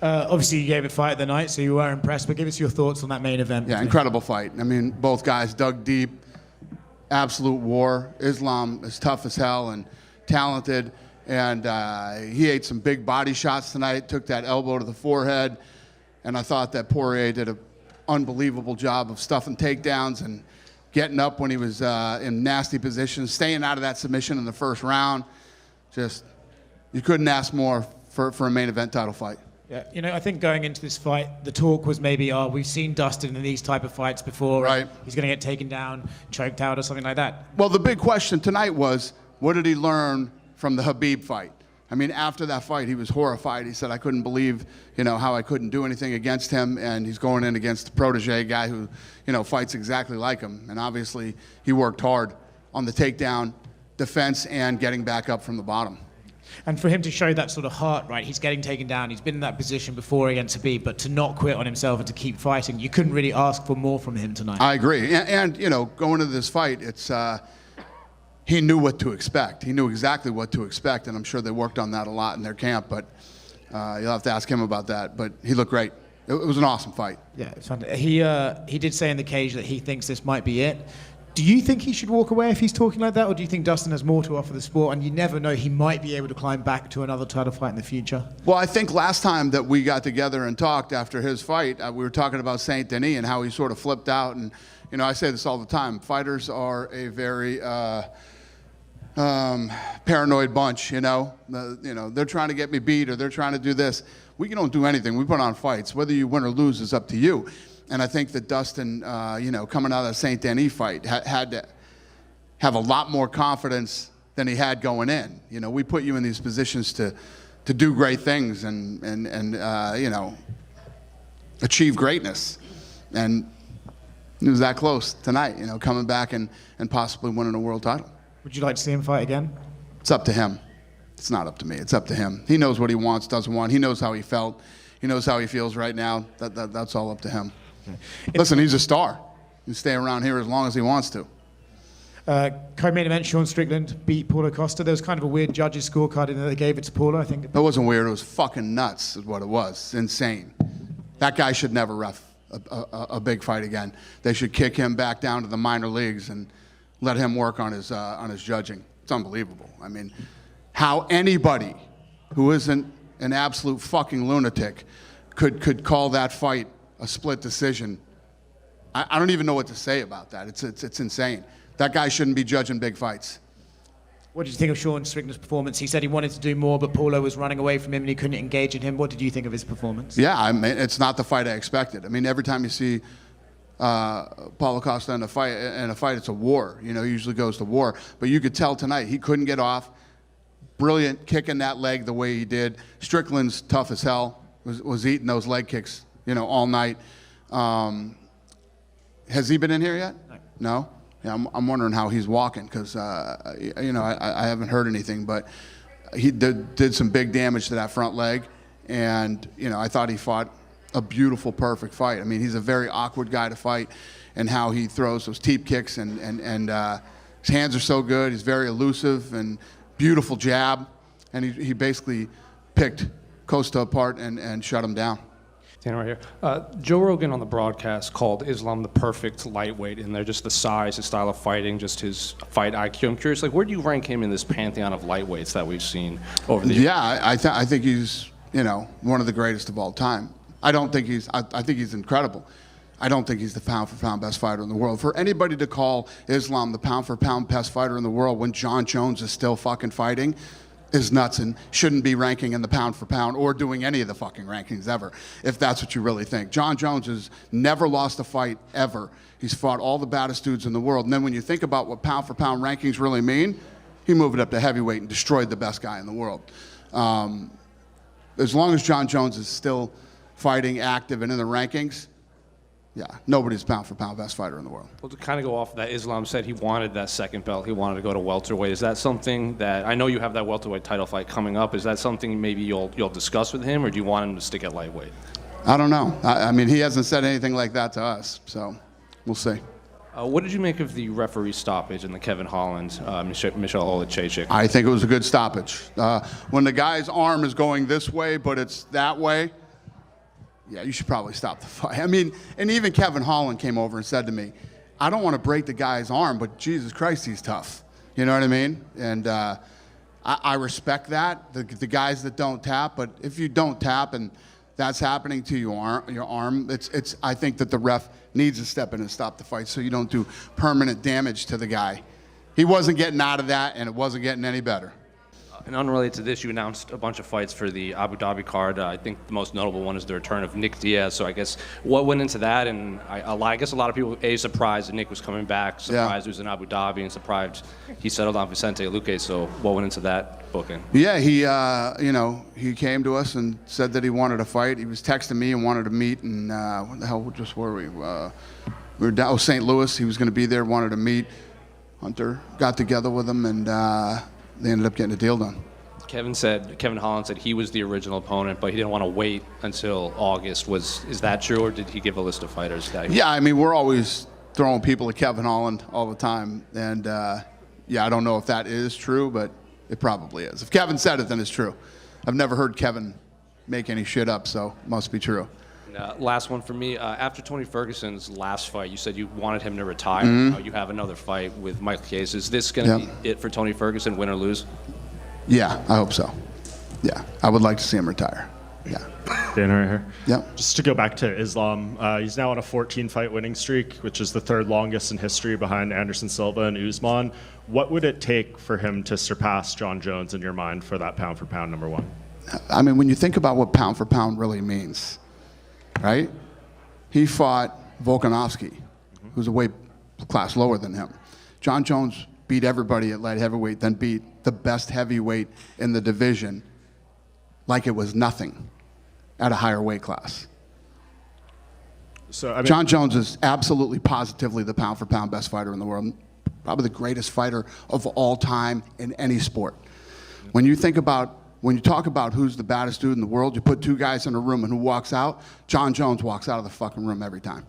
Obviously, you gave it fight of the night, so you were impressed, but give us your thoughts on that main event. Yeah, incredible fight. I mean, both guys dug deep, absolute war. Islam is tough as hell and talented, and he ate some big body shots tonight, took that elbow to the forehead, and I thought that Poirier did an unbelievable job of stuffing takedowns and getting up when he was in nasty positions, staying out of that submission in the first round. Just, you couldn't ask more for a main event title fight. Yeah, you know, I think going into this fight, the talk was maybe, oh, we've seen Dustin in these type of fights before. Right. He's going to get taken down, choked out, or something like that. Well, the big question tonight was, what did he learn from the Khabib fight? I mean, after that fight, he was horrified. He said, I couldn't believe, you know, how I couldn't do anything against him, and he's going in against a protege guy who, you know, fights exactly like him. And obviously, he worked hard on the takedown, defense, and getting back up from the bottom. And for him to show that sort of heart, right, he's getting taken down, he's been in that position before against Khabib, but to not quit on himself and to keep fighting, you couldn't really ask for more from him tonight. I agree. And you know, going into this fight, it's he knew what to expect. He knew exactly what to expect, and I'm sure they worked on that a lot in their camp, but you'll have to ask him about that. But he looked great. It was an awesome fight. Yeah, it's fantastic. He did say in the cage that he thinks this might be it. Do you think he should walk away if he's talking like that, or do you think Dustin has more to offer the sport, and you never know, he might be able to climb back to another title fight in the future? Well, I think last time that we got together and talked after his fight, we were talking about Saint Denis and how he sort of flipped out. And, you know, I say this all the time. Fighters are a very paranoid bunch, you know. They're trying to get me beat, or they're trying to do this. We don't do anything. We put on fights. Whether you win or lose is up to you. And I think that Dustin, you know, coming out of the Saint Denis fight, had to have a lot more confidence than he had going in. You know, we put you in these positions to do great things and you know, achieve greatness. And he was that close tonight, you know, coming back and possibly winning a world title. Would you like to see him fight again? It's up to him. It's not up to me. It's up to him. He knows what he wants, doesn't want. He knows how he felt. He knows how he feels right now. That's all up to him. Listen, he's a star. He can stay around here as long as he wants to. Co-main event, Sean Strickland beat Paulo Costa. There was kind of a weird judges' scorecard in that they gave it to Paulo, I think. That wasn't weird. It was fucking nuts is what it was. It's insane. That guy should never ref a big fight again. They should kick him back down to the minor leagues and let him work on his judging. It's unbelievable. I mean, how anybody who isn't an absolute fucking lunatic could call that fight a split decision. I don't even know what to say about that. It's insane. That guy shouldn't be judging big fights. What did you think of Sean Strickland's performance? He said he wanted to do more, but Paulo was running away from him and he couldn't engage in him. What did you think of his performance? Yeah, I mean, it's not the fight I expected. I mean, every time you see Paulo Costa in a fight, it's a war. You know, he usually goes to war. But you could tell tonight he couldn't get off. Brilliant kicking that leg the way he did. Strickland's tough as hell. Was eating those leg kicks, you know, all night. Has he been in here yet? No? Yeah, I'm wondering how he's walking because, you know, I haven't heard anything, but he did some big damage to that front leg. And, you know, I thought he fought a beautiful, perfect fight. I mean, he's a very awkward guy to fight, and how he throws those teep kicks and his hands are so good. He's very elusive and beautiful jab. And he basically picked Costa apart and shut him down. Dan right here. Joe Rogan on the broadcast called Islam the perfect lightweight, and they're just the size, his style of fighting, just his fight IQ. I'm curious, like, where do you rank him in this pantheon of lightweights that we've seen over the years? Yeah, I think he's, you know, one of the greatest of all time. I think he's incredible. I don't think he's the pound-for-pound best fighter in the world. For anybody to call Islam the pound-for-pound best fighter in the world when John Jones is still fucking fighting is nuts and shouldn't be ranking in the pound-for-pound or doing any of the fucking rankings ever, if that's what you really think. John Jones has never lost a fight ever. He's fought all the baddest dudes in the world. And then when you think about what pound-for-pound rankings really mean, he moved it up to heavyweight and destroyed the best guy in the world. As long as John Jones is still fighting, active, and in the rankings, yeah, nobody's pound-for-pound best fighter in the world. Well, to kind of go off of that, Islam said he wanted that second belt. He wanted to go to welterweight. Is that something that, I know you have that welterweight title fight coming up. Is that something maybe you'll discuss with him, or do you want him to stick at lightweight? I don't know. I mean, he hasn't said anything like that to us, so we'll see. What did you make of the referee stoppage in the Kevin Holland, Michelle Olachechik? I think it was a good stoppage. When the guy's arm is going this way, but it's that way, yeah, you should probably stop the fight. I mean, and even Kevin Holland came over and said to me, I don't want to break the guy's arm, but Jesus Christ, he's tough. You know what I mean? And I respect that, the guys that don't tap. But if you don't tap and that's happening to your arm, I think that the ref needs to step in and stop the fight so you don't do permanent damage to the guy. He wasn't getting out of that, and it wasn't getting any better. And unrelated to this, you announced a bunch of fights for the Abu Dhabi card. I think the most notable one is the return of Nick Diaz. So I guess what went into that? And I guess a lot of people, surprised that Nick was coming back, surprised he was in Abu Dhabi, and surprised he settled on Vicente Luque. So what went into that booking? Yeah, he came to us and said that he wanted to fight. He was texting me and wanted to meet. And what the hell just were we? We were down St. Louis. He was going to be there, wanted to meet. Hunter got together with him, and they ended up getting a deal done. Kevin Holland said he was the original opponent, but he didn't want to wait until August. Is that true, or did he give a list of fighters? Yeah, I mean, we're always throwing people at Kevin Holland all the time. And, yeah, I don't know if that is true, but it probably is. If Kevin said it, then it's true. I've never heard Kevin make any shit up, so it must be true. Last one for me. After Tony Ferguson's last fight, you said you wanted him to retire. You have another fight with Makhachev. Is this going to be it for Tony Ferguson, win or lose? Yeah, I hope so. Yeah, I would like to see him retire. Yeah. Dan right here. Yep. Just to go back to Islam, he's now on a 14-fight winning streak, which is the third longest in history behind Anderson Silva and Usman. What would it take for him to surpass John Jones in your mind for that pound-for-pound number one? I mean, when you think about what pound for pound really means, right? He fought Volkanovski, who's a weight class lower than him. John Jones beat everybody at light heavyweight, then beat the best heavyweight in the division like it was nothing at a higher weight class. So, I mean, John Jones is absolutely positively the pound for pound best fighter in the world, probably the greatest fighter of all time in any sport. When you talk about who's the baddest dude in the world, you put two guys in a room and who walks out, John Jones walks out of the fucking room every time.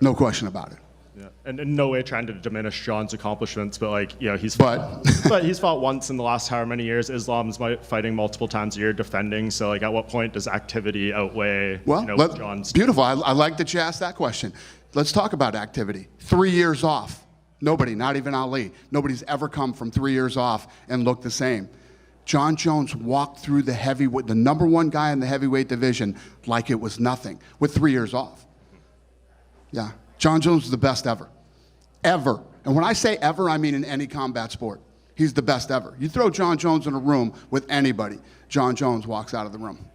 No question about it. yeah. And in no way trying to diminish John's accomplishments, but he's fought once in the last however many years. Islam's fighting multiple times a year, defending. So at what point does activity outweigh John's? Beautiful. I like that you asked that question. Let's talk about activity. 3 years off. Nobody, not even Ali, nobody's ever come from 3 years off and looked the same. John Jones walked through the number one guy in the heavyweight division like it was nothing with 3 years off. Yeah. John Jones is the best ever. Ever. And when I say ever, I mean in any combat sport. He's the best ever. You throw John Jones in a room with anybody, John Jones walks out of the room.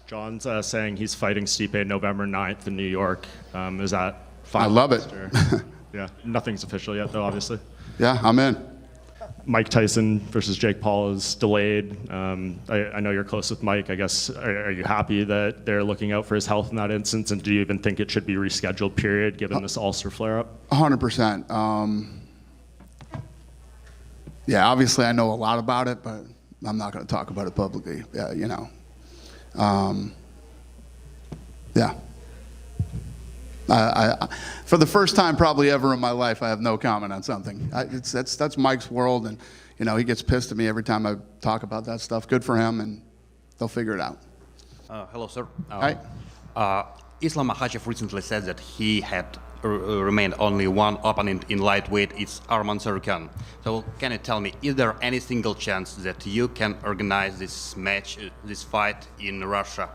John's saying he's fighting Stipe November 9th in New York. Is that fine? I love it. Yeah. Nothing's official yet, though, obviously. Yeah, I'm in. Mike Tyson versus Jake Paul is delayed. I know you're close with Mike. I guess, are you happy that they're looking out for his health in that instance? And do you even think it should be rescheduled, period, given this ulcer flare-up? 100%. Yeah, obviously I know a lot about it, but I'm not going to talk about it publicly. Yeah, yeah. For the first time probably ever in my life, I have no comment on something. That's Mike's world, and he gets pissed at me every time I talk about that stuff. Good for him, and they'll figure it out. Hello, sir. Hi. Islam Makhachev recently said that he had remained only one opponent in lightweight. It's Arman Tsarukyan. So can you tell me, is there any single chance that you can organize this match, this fight in Russia?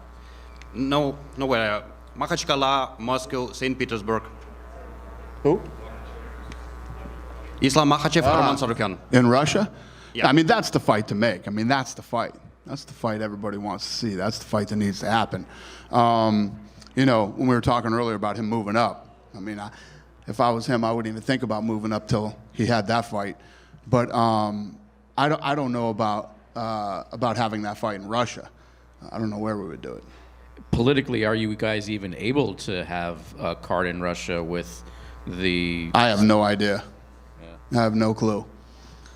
Nowhere. Makhachkala, Moscow, St. Petersburg. Who? Islam Makhachev, Arman Tsarukyan. In Russia? Yeah. I mean, that's the fight to make. I mean, that's the fight. That's the fight everybody wants to see. That's the fight that needs to happen. When we were talking earlier about him moving up, I mean, if I was him, I wouldn't even think about moving up till he had that fight. But I don't know about having that fight in Russia. I don't know where we would do it. Politically, are you guys even able to have a card in Russia with the... I have no idea. Yeah. I have no clue.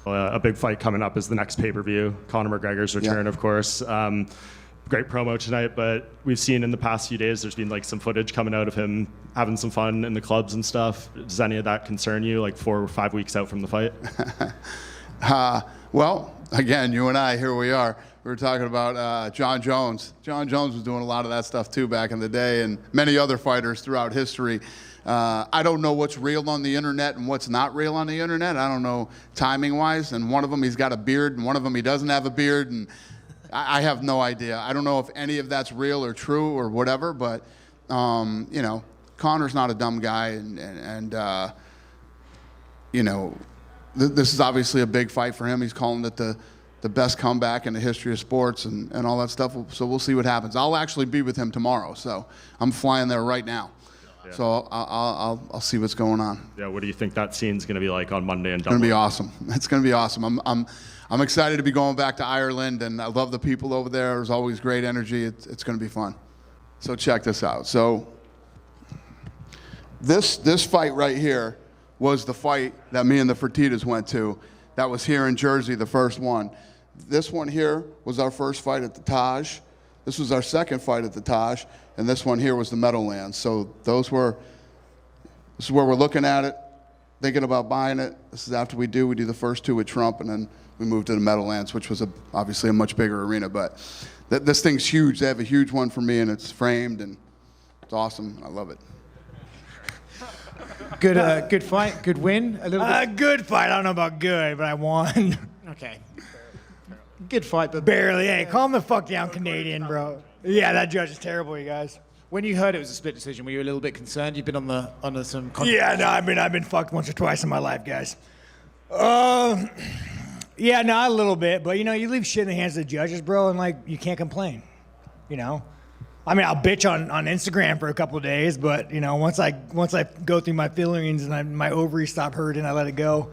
A big fight coming up is the next pay-per-view. Conor McGregor's return, of course. Great promo tonight, but we've seen in the past few days there's been some footage coming out of him having some fun in the clubs and stuff. Does any of that concern you, 4 or 5 weeks out from the fight? Well, again, you and I, here we are. We were talking about John Jones. John Jones was doing a lot of that stuff too back in the day, and many other fighters throughout history. I don't know what's real on the internet and what's not real on the internet. I don't know timing-wise. And one of them, he's got a beard, and one of them, he doesn't have a beard. And I have no idea. I don't know if any of that's real or true or whatever. But you know, Conor's not a dumb guy, and you know, this is obviously a big fight for him. He's calling it the best comeback in the history of sports and all that stuff. So we'll see what happens. I'll actually be with him tomorrow, so I'm flying there right now. Yeah. So I'll see what's going on. Yeah, what do you think that scene's going to be like on Monday in Dublin? It's going to be awesome. It's going to be awesome. I'm excited to be going back to Ireland, and I love the people over there. There's always great energy. It's going to be fun. So check this out. So this fight right here was the fight that me and the Fertittas went to. That was here in Jersey, the first one. This one here was our first fight at the Taj. This was our second fight at the Taj, and this one here was the Meadowlands. So this is where we're looking at it, thinking about buying it. This is after we do the first two with Trump, and then we moved to the Meadowlands, which was obviously a much bigger arena. But this thing's huge. They have a huge one for me, and it's framed, and it's awesome. I love it. Good fight, good win. A little bit. Good fight. I don't know about good, but I won. Okay. Good fight, but Barely. Hey, calm the fuck down, Canadian, bro. Yeah, that judge is terrible, you guys. When you heard it was a split decision, were you a little bit concerned? You've been on some. Yeah, no, I've been fucked once or twice in my life, guys. Yeah, no, a little bit, but you know, you leave shit in the hands of the judges, bro, and like you can't complain. You know, I mean, I'll bitch on Instagram for a couple of days, but you know, once I go through my feelings and my ovaries stop hurting, I let it go.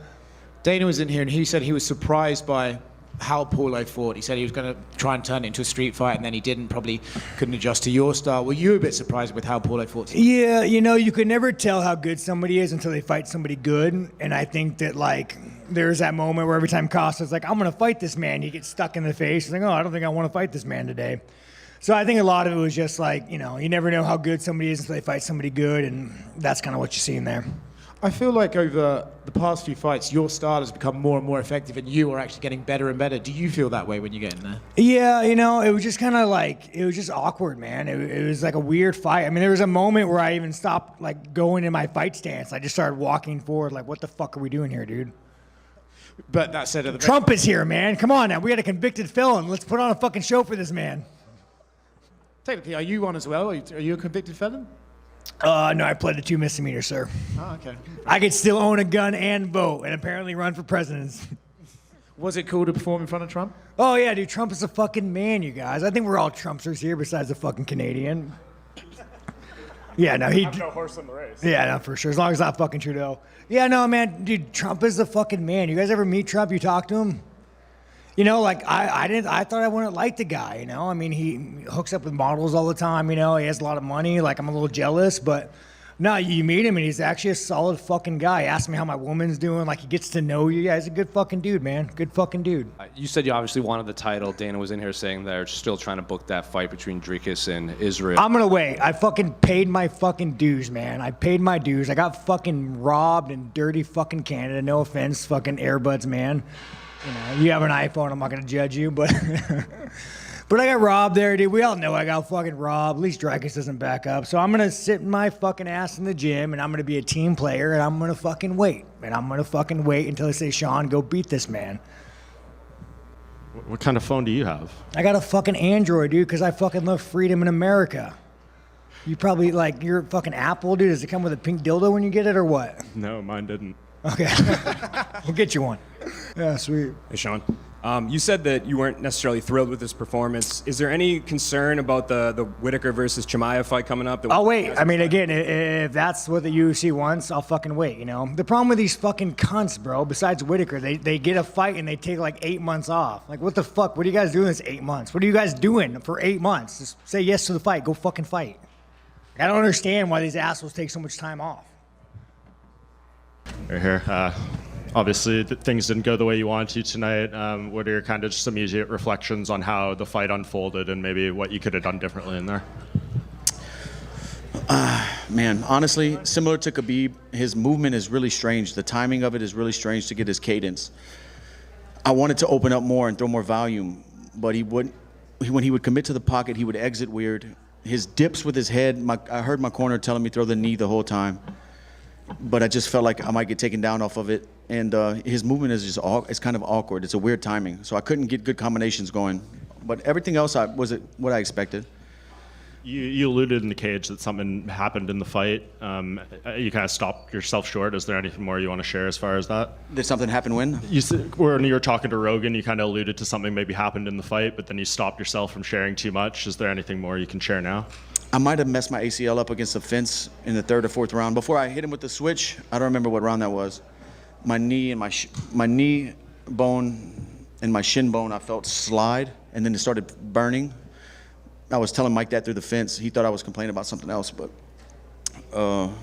Dana was in here and he said he was surprised by how Paulo fought. He said he was going to try and turn it into a street fight, and then he didn't. Probably couldn't adjust to your style. Were you a bit surprised with how Paulo fought? Yeah, you know, you could never tell how good somebody is until they fight somebody good. And I think that, like, there's that moment where every time Costa's like, I'm going to fight this man, he gets stuck in the face. He's like, oh, I don't think I want to fight this man today. So I think a lot of it was just like, you know, you never know how good somebody is until they fight somebody good, and that's kind of what you see in there. I feel like over the past few fights, your style has become more and more effective, and you are actually getting better and better. Do you feel that way when you get in there? Yeah, you know, it was just kind of like, it was just awkward, man. It was like a weird fight. I mean, there was a moment where I even stopped, like, going in my fight stance. I just started walking forward, like, what the fuck are we doing here, dude? But that said, Trump is here, man. Come on now. We got a convicted felon. Let's put on a fucking show for this man. Technically, are you one as well? Are you a convicted felon? No, I pled to 2 misdemeanors, sir. Oh, okay. I could still own a gun and vote, and apparently run for president. Was it cool to perform in front of Trump? Oh, yeah, dude, Trump is a fucking man, you guys. I think we're all Trumpsters here besides the fucking Canadian. Yeah, no, he... no horse in the race. Yeah, no, for sure. As long as not fucking Trudeau. Yeah, no, man, dude, Trump is the fucking man. You guys ever meet Trump? You talk to him? You know, like, I thought I wouldn't like the guy, you know? I mean, he hooks up with models all the time, you know? He has a lot of money. Like, I'm a little jealous, but no, you meet him and he's actually a solid fucking guy. He asks me how my woman's doing. Like, he gets to know you. Yeah, he's a good fucking dude, man. Good fucking dude. You said you obviously wanted the title. Dana was in here saying they're still trying to book that fight between Dricus and Israel. I'm gonna wait. I fucking paid my fucking dues, man. I paid my dues. I got fucking robbed in dirty fucking Canada. No offense, fucking Airbuds, man. You know, you have an iPhone, I'm not going to judge you, but but I got robbed there, dude. We all know I got fucking robbed. At least Dricus doesn't back up. So I'm going to sit my fucking ass in the gym, and I'm going to be a team player, and I'm going to fucking wait. And I'm going to fucking wait until they say, Sean, go beat this man. What kind of phone do you have? I got a fucking Android, dude, because I fucking love freedom in America. You probably, like, you're fucking Apple, dude. Does it come with a pink dildo when you get it, or what? No, mine didn't. Okay. We'll get you one. Yeah, sweet. Hey, Sean. You said that you weren't necessarily thrilled with this performance. Is there any concern about the Whitaker versus Chimaev fight coming up? I'll wait. I mean, again, if that's what the UFC wants, I'll fucking wait, you know? The problem with these fucking cunts, bro, besides Whitaker, they get a fight and they take like 8 months off. Like, what the fuck? What are you guys doing this 8 months? What are you guys doing for 8 months? Just say yes to the fight. Go fucking fight. I don't understand why these assholes take so much time off. Right here. Obviously, things didn't go the way you wanted to tonight. What are your kind of just immediate reflections on how the fight unfolded and maybe what you could have done differently in there? Man, honestly, similar to Khabib, his movement is really strange. The timing of it is really strange to get his cadence. I wanted to open up more and throw more volume. but when he would commit to the pocket, he would exit weird. His dips with his head, I heard my corner telling me throw the knee the whole time, but I just felt like I might get taken down off of it. And his movement is just it's kind of awkward. It's a weird timing, so I couldn't get good combinations going. But everything else was what I expected. You alluded in the cage that something happened in the fight. You kind of stopped yourself short. Is there anything more you want to share as far as that? Did something happen when? When you were talking to Rogan, you kind of alluded to something maybe happened in the fight, but then you stopped yourself from sharing too much. Is there anything more you can share now? I might have messed my ACL up against the fence in the 3rd or 4th round. Before I hit him with the switch, I don't remember what round that was. My knee and my knee bone and my shin bone, I felt slide, and then it started burning. I was telling Mike that through the fence. He thought I was complaining about something else, but I'll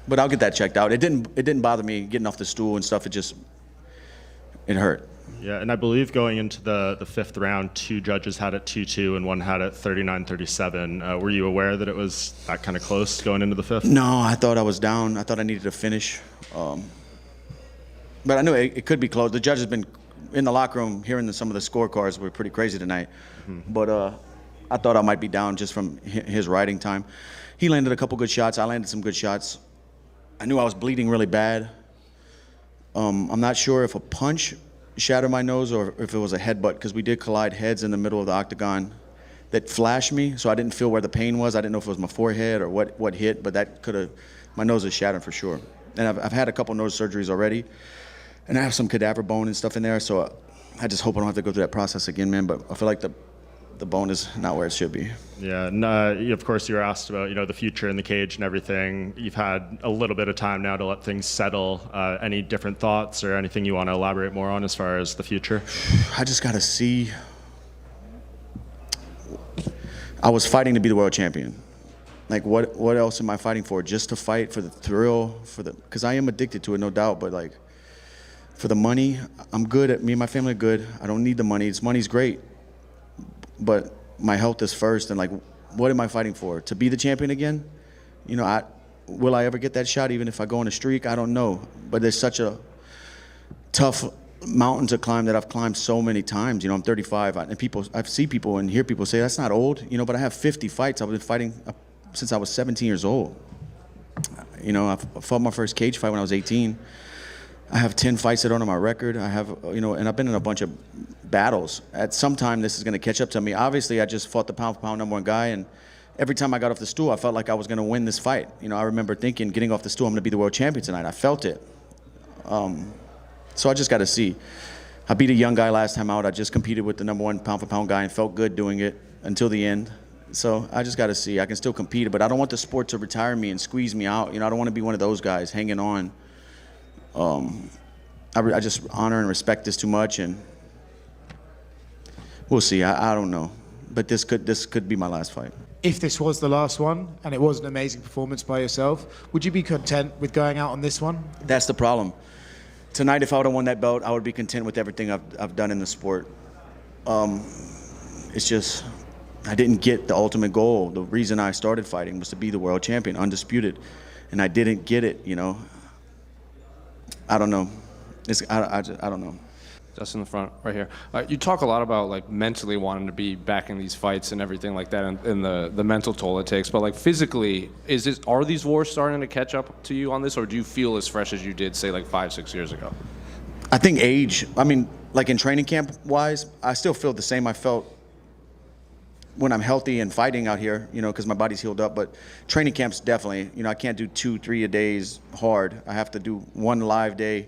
get that checked out. It didn't bother me getting off the stool and stuff. It hurt. Yeah, and I believe going into the 5th round, 2 judges had it 2-2 and one had it 39-37. Were you aware that it was that kind of close going into the 5th? No, I thought I was down. I thought I needed to finish. But I knew it could be close. The judge has been in the locker room hearing some of the scorecards were pretty crazy tonight. Mm-hmm. But I thought I might be down just from his riding time. He landed a couple good shots. I landed some good shots. I knew I was bleeding really bad. I'm not sure if a punch shattered my nose or if it was a headbutt, because we did collide heads in the middle of the octagon that flashed me, so I didn't feel where the pain was. I didn't know if it was my forehead or what hit, but that could have, my nose is shattered for sure. And I've had a couple nose surgeries already, and I have some cadaver bone and stuff in there, so I just hope I don't have to go through that process again, man, but I feel like the bone is not where it should be. Yeah, and of course you were asked about the future in the cage and everything. You've had a little bit of time now to let things settle. Any different thoughts or anything you want to elaborate more on as far as the future? I just got to see. I was fighting to be the world champion. Like, what else am I fighting for? Just to fight for the thrill, because I am addicted to it, no doubt, but like, for the money, I'm good. Me and my family are good. I don't need the money. Money's great. But my health is first, and like, what am I fighting for? To be the champion again? Will I ever get that shot even if I go on a streak? I don't know. But there's such a tough mountain to climb that I've climbed so many times. I'm 35, and I see people and hear people say that's not old. But I have 50 fights. I've been fighting since I was 17 years old. I fought my first cage fight when I was 18. I have 10 fights that are on my record. I have, and I've been in a bunch of battles. At some time, this is going to catch up to me. Obviously, I just fought the pound-for-pound #1 guy, and every time I got off the stool, I felt like I was going to win this fight. I remember thinking, getting off the stool, I'm going to be the world champion tonight. I felt it. So I just got to see. I beat a young guy last time out. I just competed with the #1 pound-for-pound guy and felt good doing it until the end. So I just got to see. I can still compete, but I don't want the sport to retire me and squeeze me out. I don't want to be one of those guys hanging on. I just honor and respect this too much, and we'll see. I don't know, but this could be my last fight. If this was the last one and it was an amazing performance by yourself, would you be content with going out on this one? That's the problem. Tonight, if I would have won that belt, I would be content with everything I've done in the sport. It's just I didn't get the ultimate goal. The reason I started fighting was to be the world champion, undisputed, and I didn't get it. I don't know. I don't know. Just in the front, right here. You talk a lot about like mentally wanting to be back in these fights and everything like that, and the mental toll it takes. But like physically, are these wars starting to catch up to you on this, or do you feel as fresh as you did, say, like 5-6 years ago? I think age. I mean, like in training camp wise, I still feel the same I felt when I'm healthy and fighting out here, because my body's healed up. But training camps definitely, I can't do 2-3 a days hard. I have to do one live day,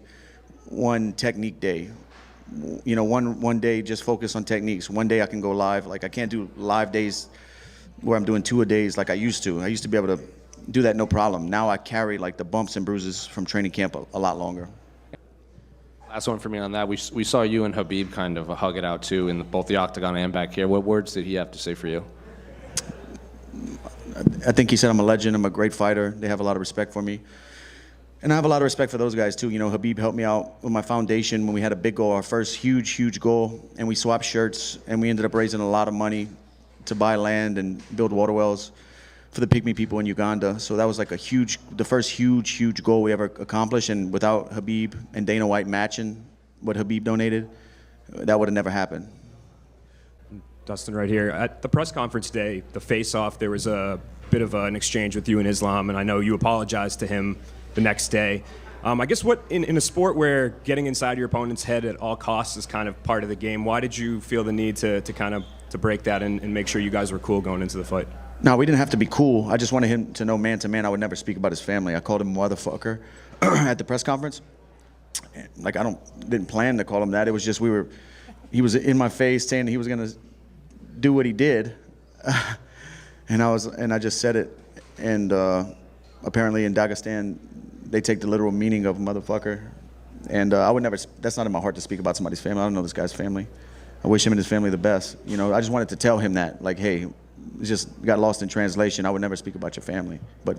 one technique day. One day just focus on techniques. One day I can go live. Like, I can't do live days where I'm doing 2 a days like I used to. I used to be able to do that no problem. Now I carry like the bumps and bruises from training camp a lot longer. Last one for me on that. We saw you and Khabib kind of hug it out too in both the octagon and back here. What words did he have to say for you? I think he said I'm a legend. I'm a great fighter. They have a lot of respect for me. And I have a lot of respect for those guys too. Khabib helped me out with my foundation when we had a big goal, our first huge goal, and we swapped shirts, and we ended up raising a lot of money to buy land and build water wells for the Pygmy people in Uganda. So that was like the first huge goal we ever accomplished. And without Khabib and Dana White matching what Khabib donated, that would have never happened. Dustin, right here. At the press conference today, the face-off, there was a bit of an exchange with you and Islam, and I know you apologized to him the next day. I guess what in a sport where getting inside your opponent's head at all costs is kind of part of the game, why did you feel the need to kind of break that and make sure you guys were cool going into the fight? No, we didn't have to be cool. I just wanted him to know man to man I would never speak about his family. I called him motherfucker at the press conference. Like didn't plan to call him that. It was just he was in my face saying he was gonna do what he did, and I just said it. And apparently in Dagestan they take the literal meaning of motherfucker. And I would never. That's not in my heart to speak about somebody's family. I don't know this guy's family. I wish him and his family the best. You know, I just wanted to tell him that, like, hey, it just got lost in translation. I would never speak about your family, but.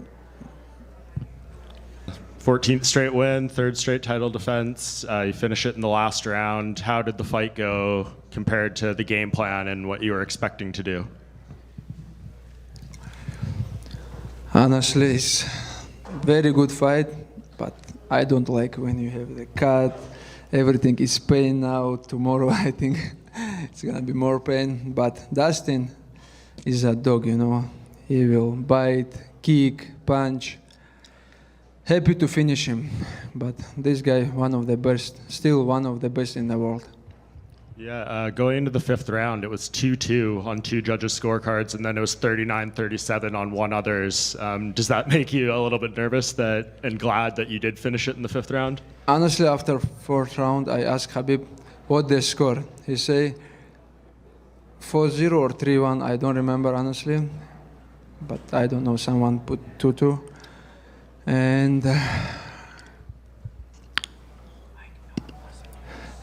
14th straight win, 3rd straight title defense. You finish it in the last round. How did the fight go compared to the game plan and what you were expecting to do? Honestly, it's a very good fight, but I don't like when you have the cut. Everything is pain now. Tomorrow, I think it's gonna be more pain. But Dustin is a dog, you know. He will bite, kick, punch. Happy to finish him, but this guy, one of the best, still one of the best in the world. Yeah, going into the 5th round, it was 2-2 on 2 judges' scorecards, and then it was 39-37 on 1 other's. Does that make you a little bit nervous and glad that you did finish it in the 5th round? Honestly, after 4th round, I asked Khabib what the score. He say 4-0 or 3-1. I don't remember honestly, but I don't know. Someone put 2-2. And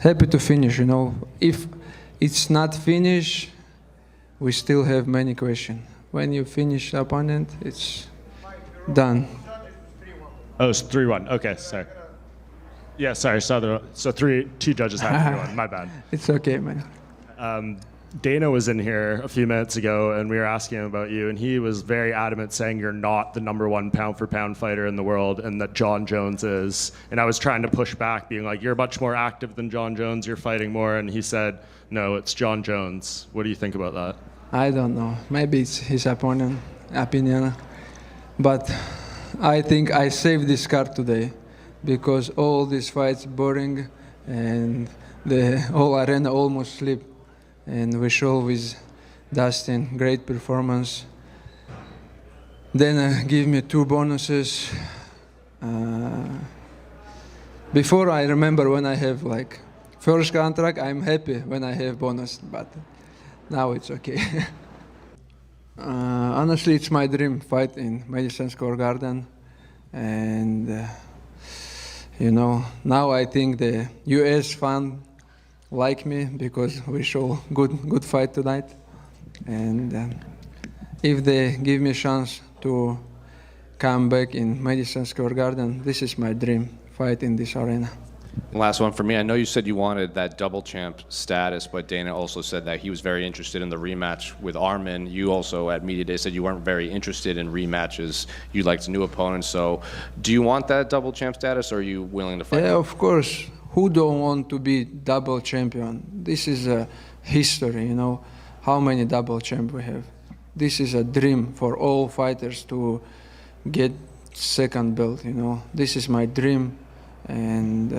happy to finish, you know. If it's not finished, we still have many questions. When you finish the opponent, it's done. Oh, it's 3-1. Okay, sorry. Yeah, sorry. So 2 judges had 3-1. My bad. It's okay, man. Dana was in here a few minutes ago, and we were asking him about you, and he was very adamant saying you're not the #1 pound-for-pound fighter in the world, and that John Jones is. And I was trying to push back, being like, you're much more active than John Jones, you're fighting more, and he said, no, it's John Jones. What do you think about that? I don't know. Maybe it's his opinion, but I think I saved this card today because all these fights boring, and the whole arena almost sleep. And we show with Dustin great performance. Then give me 2 bonuses. Before I remember when I have like first contract, I'm happy when I have bonus, but now it's okay. Honestly, it's my dream fight in Madison Square Garden, and you know, now I think the US fan like me because we show good fight tonight, and if they give me a chance to come back in Madison Square Garden, this is my dream fight in this arena. Last one for me. I know you said you wanted that double champ status, but Dana also said that he was very interested in the rematch with Arman. You also at Media Day said you weren't very interested in rematches. You liked new opponents. So do you want that double champ status, or are you willing to fight? Yeah, of course. Who don't want to be double champion? This is a history, you know, how many double champ we have. This is a dream for all fighters to get second belt, you know. This is my dream, and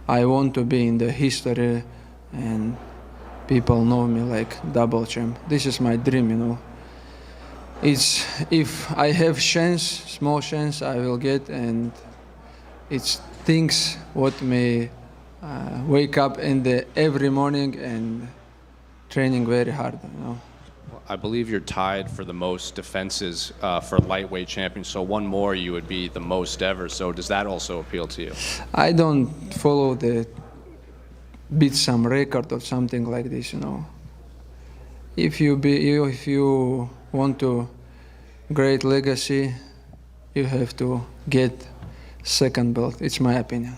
I want to be in the history, and people know me like double champ. This is my dream, you know. It's, if I have chance, small chance, I will get, and it's things what may wake up in every morning and training very hard, you know. I believe you're tied for the most defenses for lightweight champion. So one more, you would be the most ever. So does that also appeal to you? I don't follow beat some record or something like this, you know. If you want to great legacy, you have to get second belt. It's my opinion.